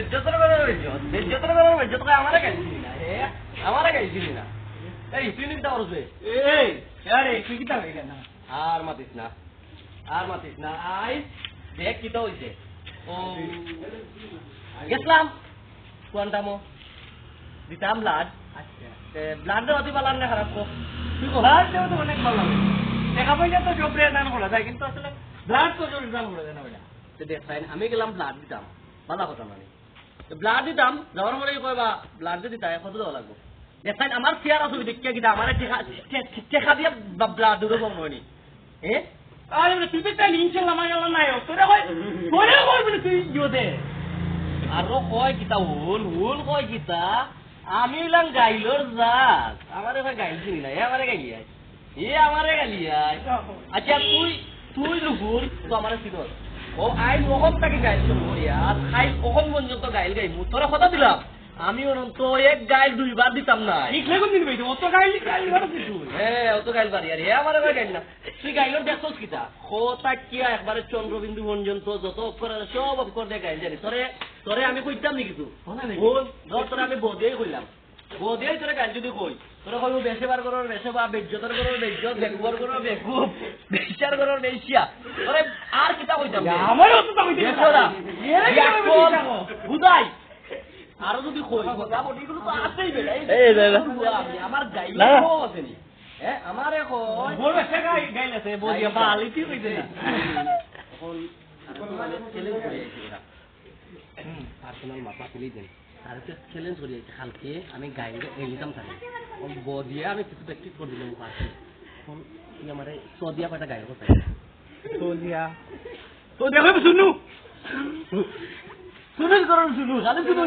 বেজ্জতের বেরো বেজ্জতের বেরো বেজ্জত কই আমারে গাইছিলি না আমারে গাইছিলি না এই তুই নিতে পারবে এই আরে তুই কি তা হইলা না আর মাতিস না আই দেখ কি তো হইছে ও গেছলাম কোয়ান্টামো দিতাম ব্লাড আচ্ছা ব্লাড অতি বালান না খারাপ তুই কো ব্লাড দেও তো অনেক ভালো লাগে দেখা পয়সা তো সব দান করা যায় কিন্তু আসলে ব্লাড তো জরুরি দান করা যায় না ওটা তো দেখ আমি গেলাম ব্লাড দিতাম ভালো কথা মানে ব্লাড দিতাম যাওয়ার মনে কইবা ব্লাড দিতা কত দেওয়া লাগবে দেখ আমার চেয়ার আছে দেখে কিটা আমার টেকা দিয়ে ব্লাড দিতে পারবো নি হ্যাঁ আরে তুই তো তাই ইনশাআল্লাহ মাশাআল্লাহ নাই তোরা কই বলে তুই ইয়োতে আরো কয় কিতা হুল কয় কিতা আমি হইলাম গাইলোর জাত আমারে ভাই গাইছিলি না আমারে গাইলিয়াই আমারে গালিয়াই আচ্ছা তুই লুকুর তো আমারে সিগর ও আই মোহন তাকে গাইছো মরিয়া খাই কখন পর্যন্ত গাইল গাইমু তোরা কথা দিলাম আমি অনন্ত এক গাইল দুইবার দিতাম না ঠিক লাগুন দিন ভাই অত গাইল ধরো তুই অত গাইল পারি আর আমারে ভাই গাইল না তুই গাইলোর দেখছস কিতা খোতা কিয়া একবারে চন্দ্রবিন্দু পর্যন্ত যত অক্ষর আছে সব অক্ষর দিয়ে গাইল জানি তোরে আমি কইতাম নি কিছু বল ধর তোরে আমি বদিয়াই কইলাম বদিয়াই তোরে গাইল যদি কই তোরে কইবো বেশিবার করর বেশবা বেজ্জতর করর বেজ্জত বেকুবর করর বেকুব বেশার করর বেশিয়া তোরে আর কিতা কইতাম আমারও তো কইতে বেশরা বুঝাই আরো যদি কই কথা বডিগুলো তো আছেই বে এই আমার গাইল আছে নি আমারে কই বলবে সে গাইল আছে বদিয়া বালিতি কইতে না এখন মানে চ্যালেঞ্জ করে আইছি এরা পার্সোনাল মাপা ফেলি দেন আর একটা চ্যালেঞ্জ করে আইছি কালকে আমি গাইলে এলিতাম থাকে ও বদিয়া আমি কিছু প্র্যাকটিস করে দিলাম পাশে এখন তুই আমারে সদিয়া পাটা গাইল কথা বদিয়া তো দেখো শুনু শুনুর করন শুনু খালি শুনু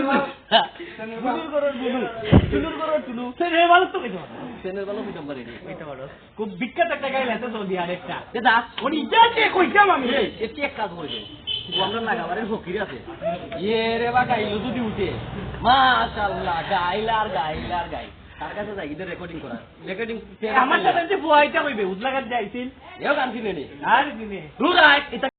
শুনুর করন শুনু সে ভালো তো কইতো সেনের ভালো কইতাম পারি কইতে পারো খুব বিখ্যাত একটা গাইল আছে সৌদিয়া আরেকটা এটা উনি যাতে কইতাম আমি একটি এক কাজ করে দেন আমরা লাগাবারের ফকির আছে রে বা গাইলো যদি উঠে মাশাআল্লাহ গাইল তার কাছে যাই ইদের রেকর্ডিং আমার সাথে যে বুয়াইটা কইবে উজলাগাত যাইছিল এও গান শুনে নি আর দিনে রুরাই এটা